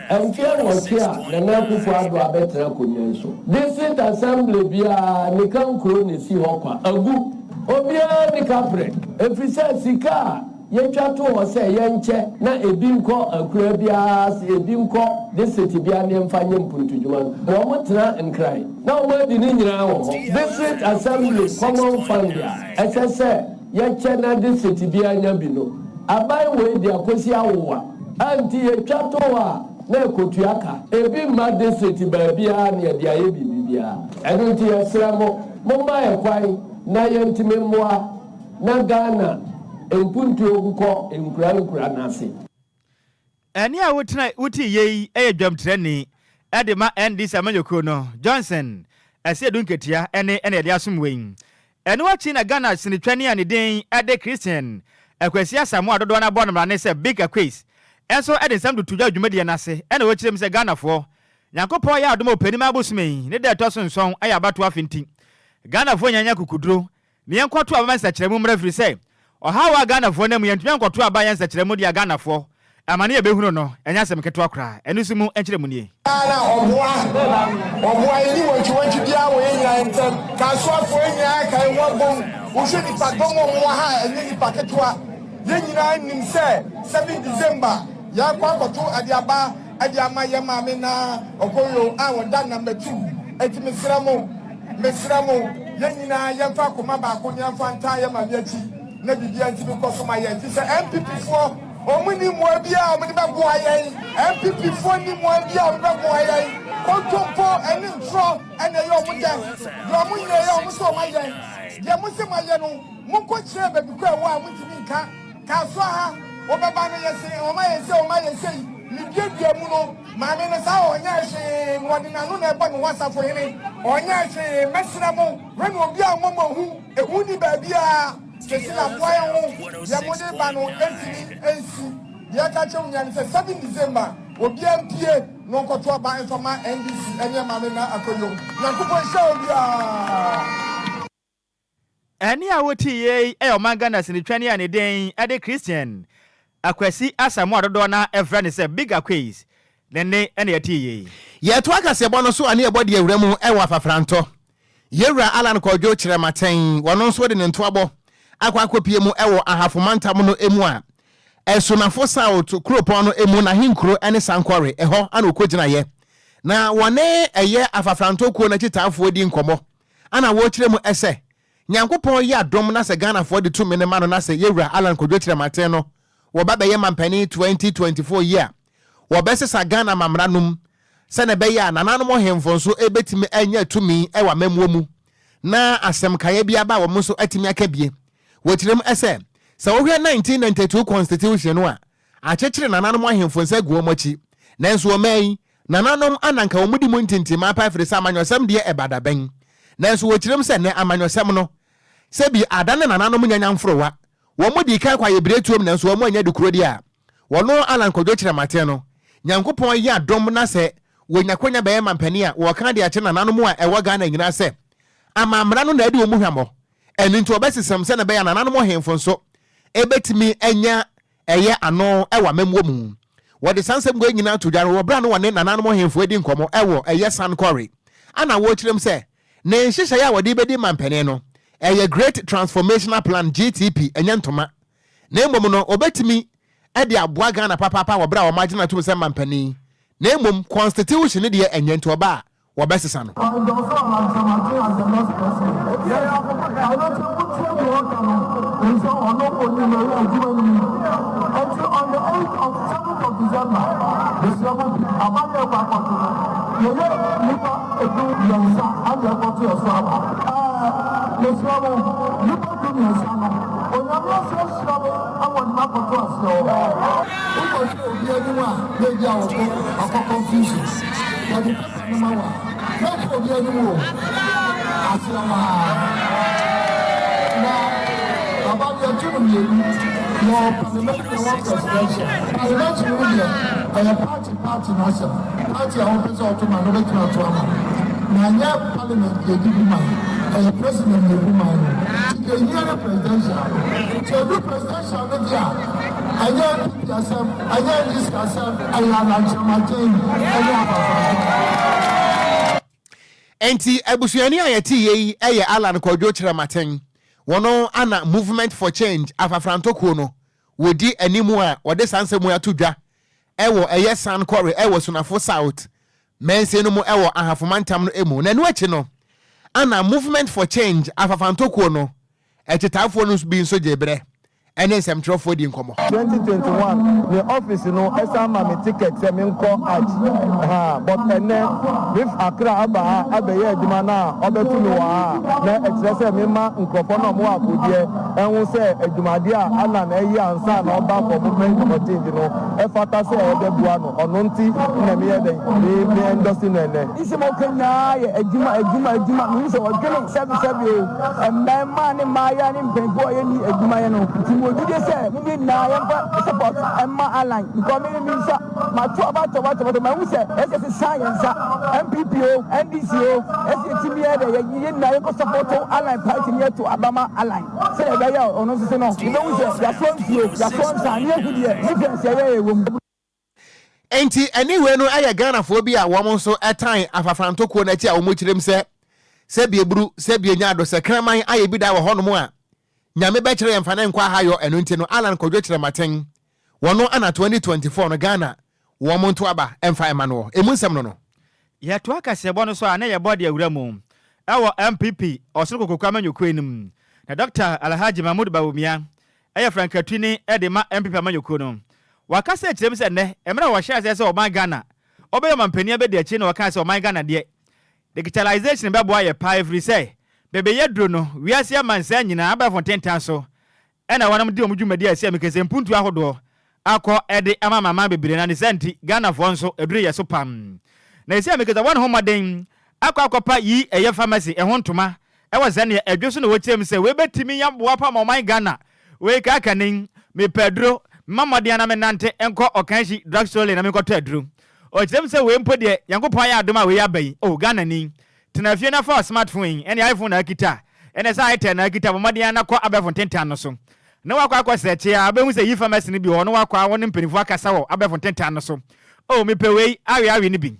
emfia wotia na na kufu ado abetra konyen so district assembly bia ne kan kro ne si hokwa agu Obia ni kapre. Efisa sika yetwa to ho se yenche na ebi nko akura bia se ebi nko de seti bia ne mfanye mpuntu djuma no mo tena nkrai na o ma di ni nyina wo district assembly common fund ss yeche na de seti bia nya bi no abai we di akosi awowa anti yetwa to a na ekotuaka ebi ma de seti ba bia ne dia ye bibia eno ti yesra mo ma e kwai na yentime moa na Ghana empuntu oguko enkura nase eni a wuti yei dwam treni ede ma NDC amanyoko no Johnson ase dunketia ene ede asomwen eni wachi na Ghana sinitwani ani den ede Christian akwasi asamo adodo na bɔ no mra ne se big quiz enso ede sam do tudwa dwumade nase ene wachirem se Ghana fo Nyankopɔ ya adom opanima abosumei ne de tosonson aya bato afinti Ghana fo nyanya kukudro ne yenkoto abamansa kyeremu mra firi se Ohawa Ghana fo na mu yentwe nkoto aba yansa kyeremu dia Ghana fo amane ye behunu no enya sem keto akra enu simu enkyeremu nie ana oboa ni wonchi dia wo yenya entem kaso afo yenya kai wobom wo hwe ni padom wo ha enye ni paketwa yenyina nim se 7 December ya kwa koto adiaba adiama ye maame na okoyo a woda number 2 eti mesramo yenyina yemfa koma ba ko nyamfa nta ye maame achi na bibia nti ko so ma ye nti se MPP fo omuni moabia omuni ba bo ayen MPP fo ni moabia omuni ba bo ayen kontompo eni ntro ene ye omude yo munye ye omuso ma yen ye musi ma ye no munko kire be bi kwa wa mutimi nka ka so ha obeba no ye se o ma ye se ni bia mu no ma me no sa onya hwe modina no na eba no wasafo yene onya hwe mesra mo when obi a momo hu ehu ni ba bia Kesila boya ho ya mode ba no NC ya ka che unya ni 7 December obi ampie no nkoto ba informa NDC enye mame na akoyo Nyankopɔ hye obia eni a woti ye omanga na sinitwani ane den ade Christian akwasi asamo adodo na efra ne se big quiz nene ene yati ye ye to akase bo no so ane e bode awuramu e wa fafranto yewura Alan Kwadwo Kyerematen wono nso de ne ntoabo akwa akopie mu ewo ahafomantam no emu a esonafo south kropon no emu na hinkro ene sankore eho ana okogina ye na wone eye afafranto kuo na chitafo di nkomo ana wo kyeremu ese Nyankopon ya dom na se Ghana fo de tumi ne ma no na se yewura Alan Kwadwo Kyerematen no wo baba ye mampani 2024 year wo besesa Ghana mamranum se ne be ya nananom hemfonso ebetimi anya tumi ewa mamuo mu na asem kaye bia ba wo muso atimi akabie wotirem ese sa wo hwe 1992 constitution no a chechire nananom ahemfo nsa guo mochi nanso o mai nananom ananka wo mudi mu ntintima apa firi sa amanyosem de ebadaben nanso wotirem se ne amanyosem no se bi adane nananom nyanya mfrowa wo mudi kan kwa yebretuom nanso wo anya dukuro dia wono Alan Kwadwo Kyerematen no Nyankopon ya dom na se wonyakonya be mampani a wo kan de ache nananom a ewo Ghana nyina se amamra no na ade wo mu hwamo eni nti obesesem se na be ya nananom hemfo nso ebetimi anya eye ano ewa memwo mu wode sansem go nyina to dware wo bra no wone nananom hemfo edi nkomo ewo eye sankore ana wo kyerem se na nhihye ya wode bedi mampani no eye great transformational plan GTP enya ntoma na emom no obetimi ede aboa Ghana papa wo bra wo magina to se mampani na emom constitution de enya ntoba wo besesa no Enti abusuani ayeti ye eye Alan Kwadwo Kyerematen wono ana movement for change afafrantokuo no wodi animu a wode sansemu atodwa ewo eye san quarry ewo sunafo south mense no mu ewo ahafomantam no emu na nu achi no ana movement for change afafrantokuo no echitafo no bi nso jebre ene sem trofo di nkomo 2021 the office no esama me ticket se me nko but ene if Accra aba abeye aduma na obetu mi wa na ekire se me ma nkrofo no mo akodie enwo se adumade a ana na eyi ansa na oba for movement for change no e fata se e de bua no ono nti na me yede me endosi no ene isi mo kenya ye aduma mi se o gele sebi emma ni maya ni mpengo ye ni aduma ye no we did say we na yamba support Emma Align because me say ma to about my say SS science MPPO NDCO STB ye na yamba support Align party near to Abama Align say be ya ono say no we say ya son near to the difference ye enti anyway no aya Ghana fo bi a wo mo so etan afafrantokuo na ti a wo mo kirem se biebru se bienyaado se kraman aye bi da wo hono mo a nyame be kire mfa na nkwa hayo eno nti no Alan Kwadwo kire maten wono ana 2024 no Ghana wo mo nto aba emfa emano emu nsem no ya to aka se bo no so ana ye body awura mu ewo MPP osoro kokokwa amanyoko enim na Dr. Alhaji Mahmoud Bawumia eye Frankatwini e de ma MPP amanyoko no waka se kire se ne emra wo hye se o man Ghana obe mampani be de achi no waka se o man Ghana de digitalization be bo aye pa every say bebe yedro no wiase amansa nyina aba fontentan so ena wanam di omdwumadi ase amekese mpuntu ahodo akọ ede amama bebere na ne senti Ghana fo nso edure yeso pam na ese amekese wan homaden akọ yi eye pharmacy e hontoma e wazane edwo so na wochirem se we betimi yamboa pa ma Ghana we ka kanin me pedro mamade na menante enko okanshi drugstore na me koto edro o chirem se we mpode yankopon ya adoma we abai o Ghana ni tenafie na for smartphone any iPhone na kita ene sa item na kita bomade na kwa abefon tentan no so na wakwa search ya abehu se yi pharmacy ni bi ho no wakwa won mpanifu akasa wo abefon tentan no so o mepe wei awe ni bi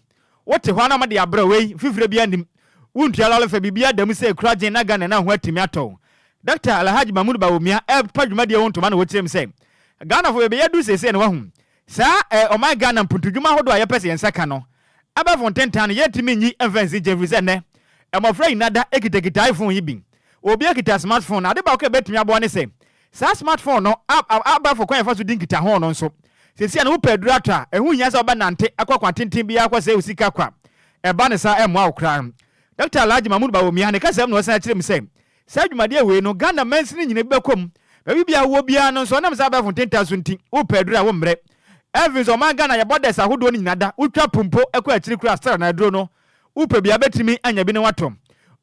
wote ho na made abra wei fifire bia ndim wuntua lalefa bibia dam se krajen na Ghana na ho atimi ato Dr. Alhaji Mahmoud Bawumia padwumade wonto ma na wotirem se Ghana fo be yadu sese ne wahu sa o my Ghana mputudwuma hodo aye pese yensaka no abefon tentan yetimi nyi events jevise ne emofra inada ekitekita iPhone yibi obi ekita smartphone ade ba ko betumi abo ne se sa smartphone no abafo kwan fa so dinkita ho no nso sesi na wo pedro ata ehu nya se oba nante akwa tenten bia akwa se usika kwa eba ne sa emo Okra Dr. Alhaji Mahmoud Bawumia ne kasem no sa kirem se sa dwumade we no Ghana mansini nyine bekom ba bia wo bia no nso na msa abafo tenten so nti wo pedro a wo mre Evans o man Ghana ya borders ahodo ni nyinada utwa pumpo ekwa akiri kura star na aduro no upe bia betimi anya bi ne watom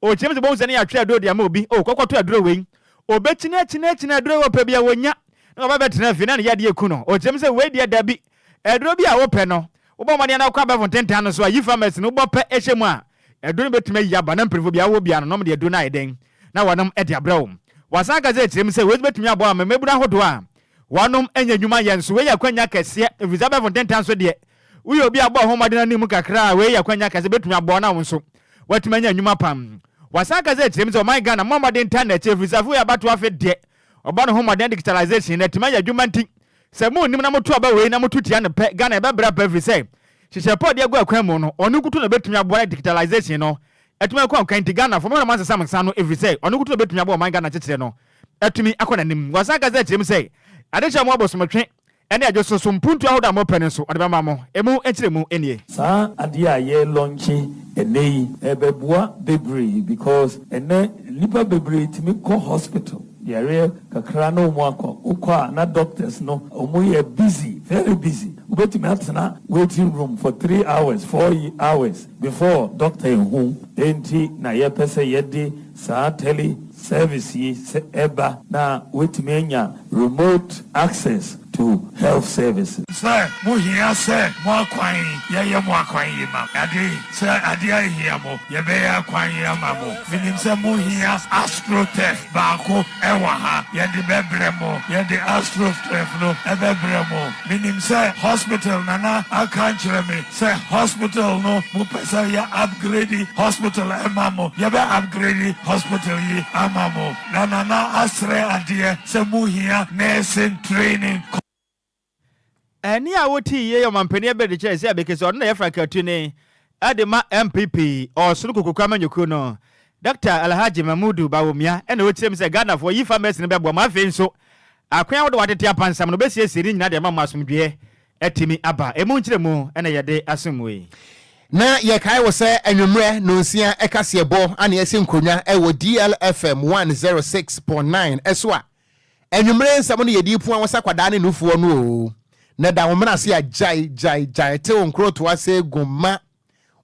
o chim se bonse ne ya twa aduro dia ma obi o kokoto aduro we obechina china aduro wo pe bia wonya na oba betina fi na ne yade eku no o chim se we dia dabi aduro bia wo pe no wo bo mane na kwa ba fontentan no so ayi pharmacy no bo pe ehemu a aduro betimi ya ba na mprefo bia wo bia no no de aduro na eden na wanam e dia brawo wasaka ze chim se we betimi abo a memebura hodo a wanom enya dwuma yenso we yakwanya kese evizabe fontentan so de we obi abo homade na nimu kakra we yakwanya kese betumi abo na wonso watimanya dwuma pam wasaka ze chim se o my Ghana momade internet evizafu ya bato afi de oba no homade digitalization na timanya dwuma nti se mu nim na moto aba we na moto tia ne pe Ghana e bebra pa every say hihye pod ya gwa kwan mu no onu kutu na betumi abo digitalization no etumi kwa kan ti Ghana fo mo na mansa samsa no every say onu kutu na betumi abo my Ghana chechire no etumi akona nim wasaka ze chim se adesha mo abosomtwe ene ajoso so mpuntu ahoda mo pene so ade bama mo emu enchiremu enie sa ade a ye launchi enei ebebua bebree because ene lipa bebree timi ko hospital yare kakra no mo akọ na doctors no omo ye busy very busy ubetimi atena waiting room for 3 hours 4 hours before doctor who enti na ye pese yede sa tele service yi eba na wetimi enya remote access to health services. Sir, Muhia, sir, more quine, ya more quine, Adi, sir, Adia Hiamo, Yabea quine, Mamo, meaning some Muhia, Astro Test, Bako, Ewaha, Yadi Bebremo, Yadi Astro Trefno, Ebebremo, meaning, sir, hospital, Nana, I can't me, sir, hospital, no, Mupesa, ya upgrading hospital, Emamo, Yabe upgrading hospital, ye, Amamo, Nana, Astre, Adia, Samuhia, nursing training. Any I would tea ye man penny bed the chair because on the Africa tune Adema MPP or Sunuku Kamanyukuno. Dr. Alhaji Mamudu Bawumia and which seems a Ghana for you famous in Babo Mafin so I crowd what the Japan some of the best sitting at the Mammas Mudie Etimi Abba, a Munchemo and a day assume. Na ye kai wo se anwumre no nsia ekase bo ana yesim konya e wo DLFM 106.9 eswa anwumre nsamo no yedi pu anwasa kwada ne nufuo no na da womna se jai te onkro to ase gumma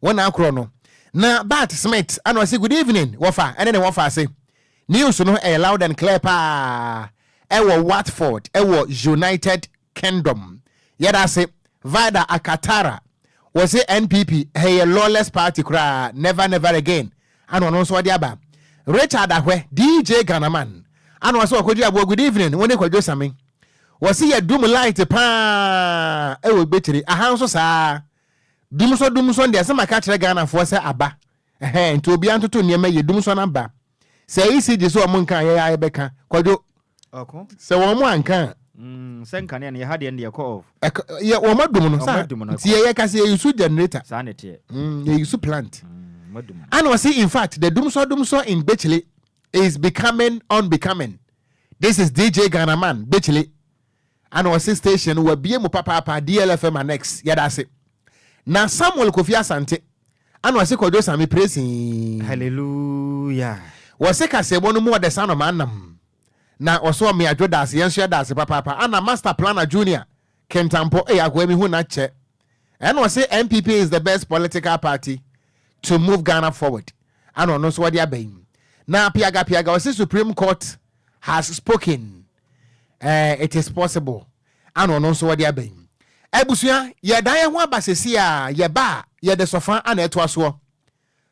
wona akro no na Bat Smith ana say good evening wofa ene ne wofa say news no e loud and clear pa e wo Watford e wo United Kingdom yeda say Vida Akatara was it NPP hey a lawless party cry never again and on also diaba Richard Ahwe DJ Ghanaman and was Okogyeabour good evening when they Kwadwo Sammy was he a doom light pa e wo betri aha so sa dum so there some catch Ghana for say aba to obi antoto niam ye dum so namba say ECG so mo nkan ye beka Kwadwo oko say wo mo ankan senka ne ya hade ne call yeah wo madum no sa tie ye ka say use generator sanete ye use plant and was see in fact the dumso in Bechley is becoming unbecoming. This is DJ Ghanaman Bechley and was see station where BM papa DLFM annex yada say na Samuel Kofi Asante and was see Kwadwo Sammy praising hallelujah was see ka say one more the son of manam na oso me adwodas yenso das papa ana master planner junior kentampo agwemi hu na che and was say MPP is the best political party to move Ghana forward and no so dia ben na piaga was say Supreme Court has spoken it is possible and no so dia ben ebusua ye dan ye ho abasesi a ye ba ye de sofa ana eto aso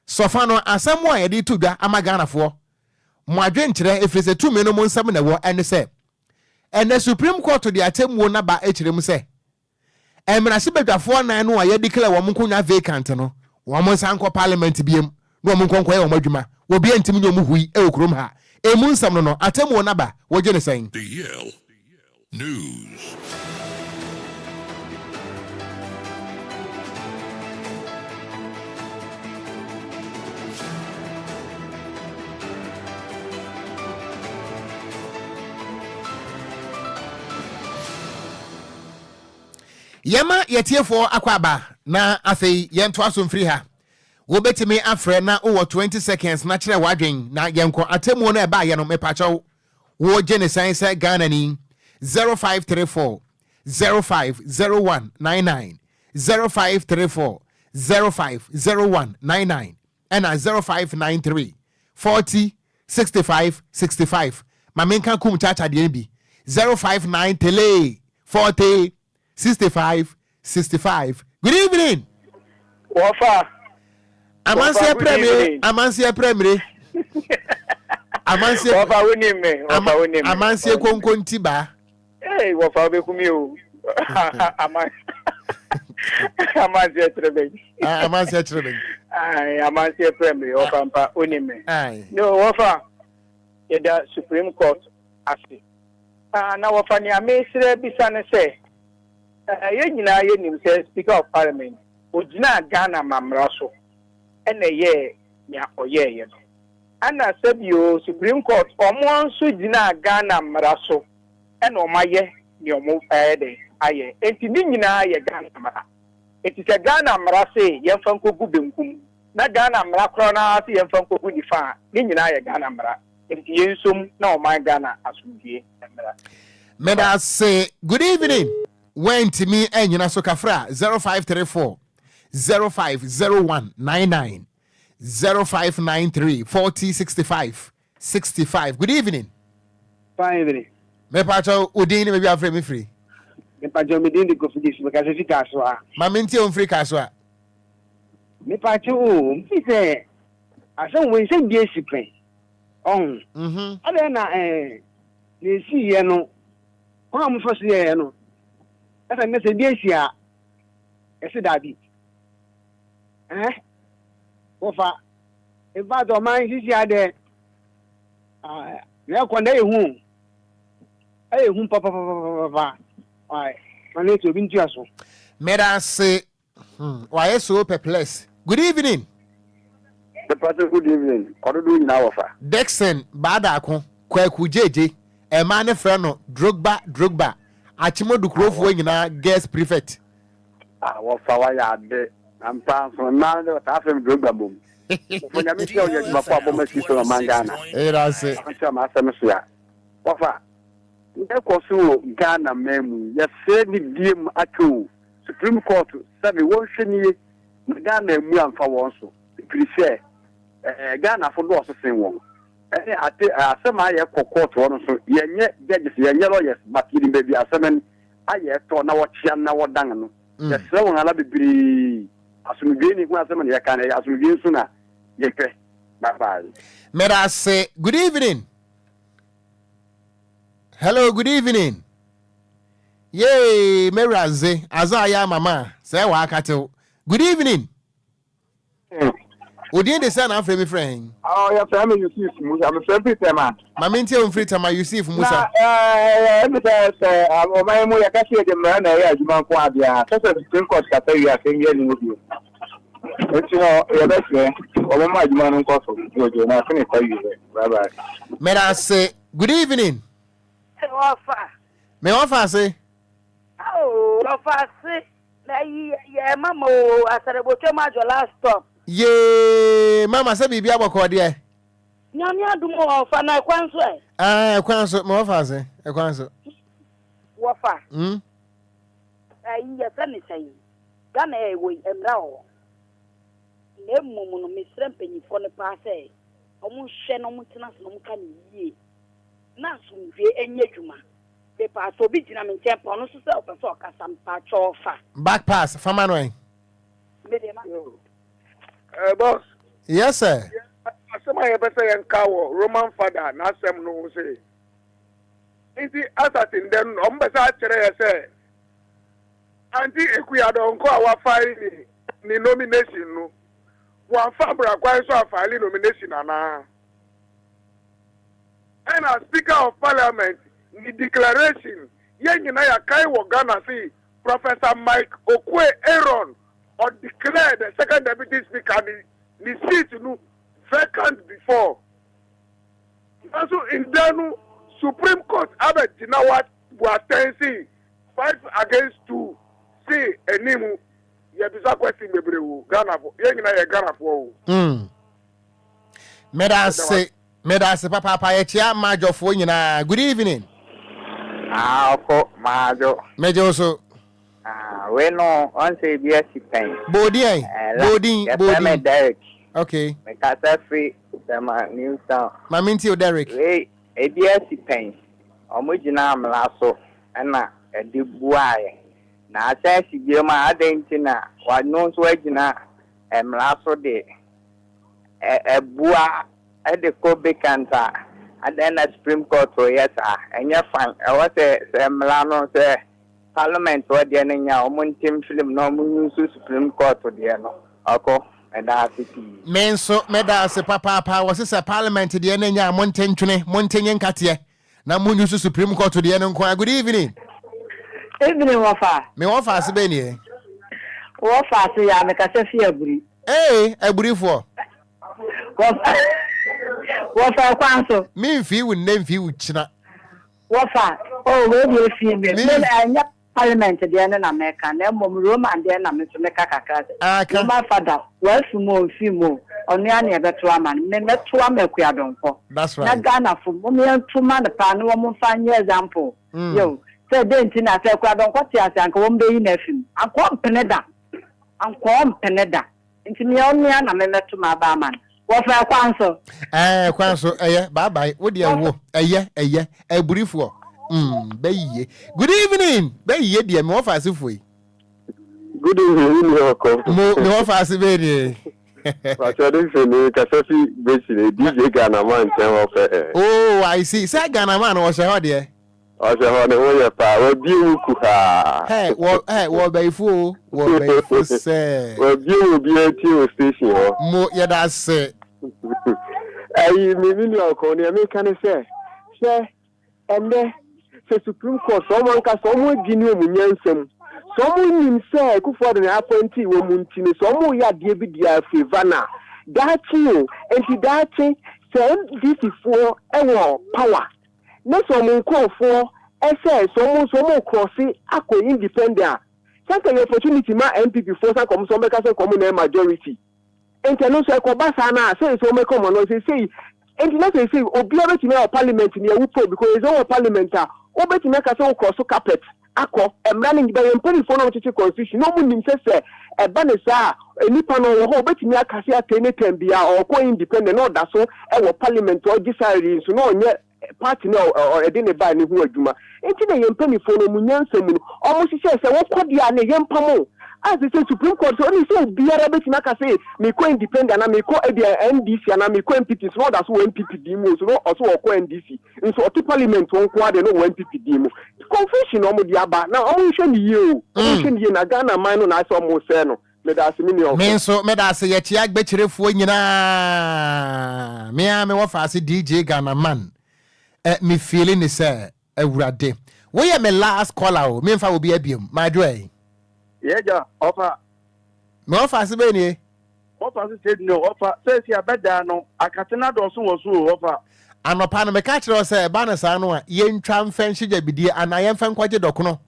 sofa no asemo ye de tudwa ama Ghana fo mo adwenkyere efese tumi no mo nsam na wo ene se ene Supreme Court de atemwo na ba ekirem se emrase bedwafo nan no ye declare wo nkonya vacant no wo mo nsanko parliament biem no mo nkonko ye wo madwuma wo bia ntimi no mu hui e okrom ha emu nsam no atemwo na ba wo gye ne sen DL News. Yama yetiefo akwaba na afei yento aso mfiri ha wo betimi afre na o 20 seconds na kire wadwen na yenko atemu no eba ye no mepacho wo gene sense Ghana ni 0534 050199 0534 050199 and 0593 40 65 65 mamenka kum chacha de bi 059 tele 40 65 65. Good evening. Wafa. Amansia Premier. Amansia. Wafa winime. Wafa winime. Amansia konkontiba. Hey, wafa be kumio. Amansia trebe. Amansia trebe. Ai, Amansia Premier. Wafa mpa winime. Ai. No, wafa. Yeda Supreme Court asi. Na wafa ni amesire bisane se. Nyina nim say Speaker of Parliament ogina Ghana mamraso ene ye nya oyeye no ana sabio Supreme Court omonso gina Ghana mamraso ene omaye ni omo de aye enti ni nyina ye Ghana mara enti se Ghana mamrase yemfa nkogu benkum na Ghana mara kro na ase yemfa nkogu nifa ni nyina ye Ghana mara enti yensom na oman Ghana asumdie mara Meda say good evening. Went to me and you so kafra 0534 050199 0593 40 65 65. Good evening. Fine evening. Me pacho udini maybe afre me free. Me pacho me din di ko fidi su because fi kaso a. Ma minti on free kaso a. Me pacho o, mi se aso we se bi esipen. Ada na ne si ye no. Kwa mu fo si ye no. Asa me se bi esi a. Esi dabi. Ofa. E ba do man si si ade. Ya kwanda ehu. Ehu papa. Ai, mane to bi ntia so. Mera say why so perplexed. Good evening. The person good evening. Ododo nyina wofa. Dexon Badako Kwaku JJ e man friend Drogba Achimodu Krofo nyina guest prefect. Wofa wa ya de. I'm pan from man the afem Drogba bom. When you meet you ma kwa bom si so mangana. Era say. Acha ma asem so ya. Wofa. Ndekoso Ghana memu ya se ni diem atwo Supreme Court sabe won hwenie Ghana mu amfa won so. Prefer Ghana for do so sen won. Asema ye court won so yenye judges yenye lawyers but yidi be bi asemen aye to na wo chia na wo dan no. Ya se won ala bibiri asumdwe ni ku asemen ye kan ya asumdwe so na ye pe. Bye bye. Mera say good evening. Hello, good evening. Yay, Meraze, Azaya Mama, say Wakato. Good evening. Odin the son of my friend. Oh, your family, you see, I'm a friend, man. Maminti on free time, you see from Musa. My mother, I can't see the man, I man, Quadia. That's a Supreme Court, I tell you, I can get in with you. But you know, your best friend, or my man, Uncle, you're not going to tell you. Bye bye. Meraze, good evening. Me offer say. Oh, offer say. Yeah, mama, I said about your last stop. Ye, mama say bibi aboko de. Nyanya do more offer na kwanso e. Kwanso me offer say. Kwanso. Offer. Yes, and say. Gana e we emra o. Ne mumu no misrem penyifo ne pa say. Omo hwe no mo tena so no ka ne yie. Na sumdwe enye dwuma. Pepa so bi gina me ntempo no so se opese okasa mpa chofa. Back pass fama no en. Boss. Yes sir. Asema ye bese yen kawo Roman father na asem no say. Inti assassin dem no mbese a kire ye say. Anti Ekuado nko awa file ni nomination no. Wan fabra kwa so afile nomination ana. And as Speaker of Parliament, the declaration, Yenina Yakai Wagana see Professor Mike Okogyeabour or declared the second deputy speaker the seat vacant before. Also in Danu, Supreme Court Abed Jinawat was 10 5-2. See Enimu Yabisa question Mebrewu Ghana for Yenina Ghana for. Medase papa echia majofo nyina. Good evening. Oko majo. Mejo so. We no on say BSc pen. Bodin. Derek. Okay. Me kasa free sama New Town. Maminti o Derek. We BSc pen. Omo gina amla so na edi buaye. Na asasi biema adentina wa no so agina emla so de ebua at the Kobe Kanta, and then the Supreme Court, yes, and you're fine. I was a Milano, Parliament, or the enemy, Team Film, no Supreme Court, or the end. Oko, and that's it. Men so, Medas, Papa, was a Parliament, the enemy, Montaigne, Katia. Now, Moon Supreme Court to the end. Good evening. Evening, Wafa. Me offer Sabini. Wafa, so ya make a fear. Eh, a brief for. Wafa kwanso. Me fi wo nem fi wo china. Wafa. Oh, we dey fi me. Me anya parliament dey na America. Na mom Roman dey na me so me kakaka. My father, well fumo fimo. Oni ani ebeto ama. Me meto ama Ekuado. That's right. Na Ghana fo. Mo me ntuma na pa no mo fa nye example. Yo, say denti na say Ekuado kwati asanka wo mbe yi na fim. Anko mpeneda. Nti me oni na me meto ma ba man. Wafa kwanso. Kwanso bye bye. Wo dia wo. Brief wo. Beye. Good evening. Beye, dear, me offer asifui. Good evening, me offer asibeni. But I didn't say me, Kasafi, basically, DJ Ghana man, oh, I see. Say Ghana man, what's your idea? I said, "Oh, power, be kuha." Hey, what by fool? What by fool say? Well, you will be a TV station. More, yeah, that's it. I mean, your corner, I can say, and then, say Supreme Court, someone can someone give you Munyansem. Someone himself, who for the appointee, woman, someone ya dear Fivana. That's you, and he that say, this is for our power. No someone call for SS, someone crossing ako independent. Sometimes the opportunity ma MPP for some come some common majority. And can also Kobasana say so make come on say and not say obiara to our parliament near Upo because it's our parliamentar. Obe to make us all cross carpet. Ako a running by employing for no constitution. No one says a banesa a nippon or obe to make us a tenetembia or co independent or that's so our parliament or decided so no yet. Party no or didn't buy any who aduma. Enti na yempani for no munyansem almost say what kwadia na yempamo. As they say Supreme Court so only say biara betima ka say me ko independent na me ko NDC na me ko MPP so that's who MPP demo so no also ko NDC. In so parliament won kwa de no MPP demo. Confusion omo dia ba na omo hwe ni ye o. Omo hwe ni ye na Ghana man no na so omo say no. Me so me da se ye tia gbechirefuo nyina. Me a me wo fa se DJ Ghana man. Me feeling is awurade. We am my last caller. Me mfa obi abiem. My joy. Yeah, offer. Me offer se be ni. Offer said no. Offer says ya beda no. Akatena do so offer. Anopa no me ka kire say ba na sa no a ye ntwa mfa nhigya bidie ana ye mfa nkwaje dokono.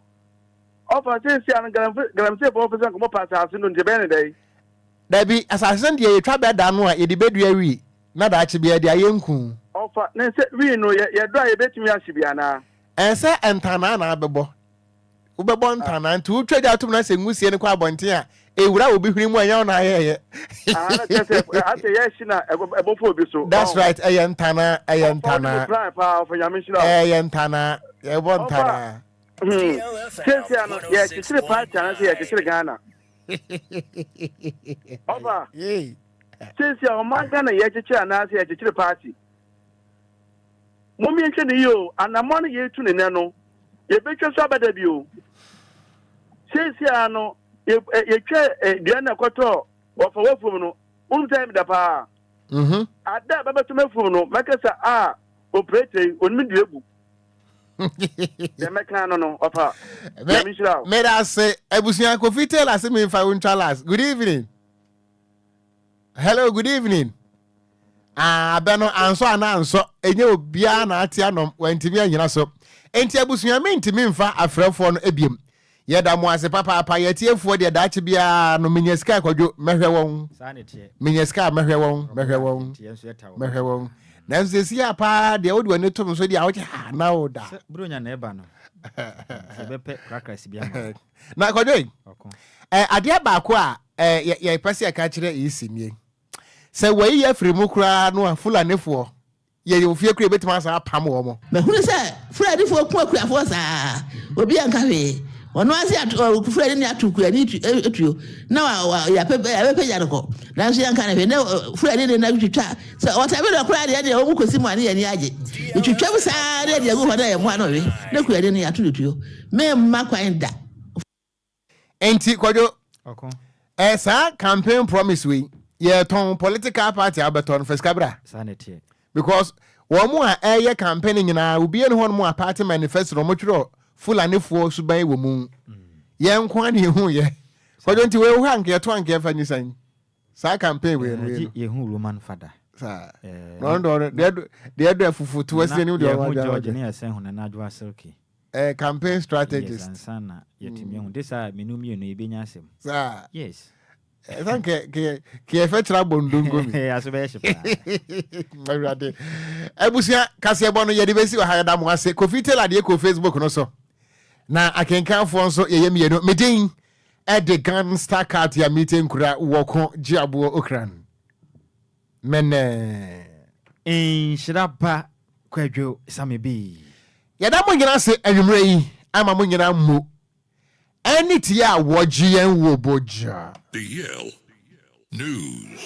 Offer says ya gram say officer ko pass ase no nje be ne dai. Da bi assassin de ye twa beda no a ye de bedua wi. Na da achi bia de ayenku. Offer na say we no ye do ye betimi ahibia na. Ense entana na abebo. Ubebo ntana nti utwaja atum na se ngusie ne kwa abonten a ewura obi hwiri mu anya na aye. Na say ase ye shi na ebofo obi so. That's right, ayentana. Ayentana, ebontana. Since no ye chire party na say ye chire Ghana. Oba. Since your man Ghana ye chire na say ye chire party. Mummy nche ni yo anamon ye tu ne no. Ye betwa so abada bi o. Since no ye twa Ghana kwato ofa wafum no. Time da pa. Ada baba to mafum no makasa operate onmi duegu. Ye meka no ofa. Me da say ebusuan Kofi tell us me fa won last. Good evening. Hello, good evening. Beno anso enye obia na ate anom wantimi anyina so. Enti abusuan me ntimi mfa afrefo no ebiem. Yeda mo ase papa yetiefuo de daache bia no menyeska Kwadwo mehwe won. Menyeska mehwe won. Na nzesi apa de wodi wani tom so de a woche na oda. Bronya na eba no. Sebepe crackers bia ma. Na Kwadwo. Ade ba ko a ye pese aka kire isimie. Se we ye frimu kura no afulanefo. Ye ofie kura betima sa pam wo mo. Me hunu se fuladefo ku akura sa. Obi anka hwe. Ono ase fulani ni atukura ni etuo. Na ya pepe ya roko. Na so yanka na hwe na fulani ni na twitwa. Se otabe do kura de o mu kosi mu ane ye ni age. Twitwa bu sa de go hoda ye mu ana we. Na kura de ni atutuo. Me mma kwan da. Enti Kwadwo. Sa campaign promise we. Ye ton political party abeton first kabra. Sanity. Because one more air campaigning in our be one more party manifesto no Fulani for subai woman. Young Kwani who ye. Why don't you wear hank your twang give any sign? Sa campaign we ye who woman father. No, they're there for to us any George near San and Najwa Silky. A campaign strategist. And son, yet this are Minumi and Ibiasim. Yes. Thank you. Trouble ndungo as a bishop. Ebusia kasi ebono ye debesi wa haya damu ase Kofi tell ade ko Facebook no so. Na akenkan fo nso ye yemi no medin the Gun Star Card ya meeting kura Okogyeabour Ocran. Mene Nhyiraba Kwadwo Sammy B. Yada mo nyina se anwumre yi ama mo nyina mo. Any tia wogye en wo boja. DL News.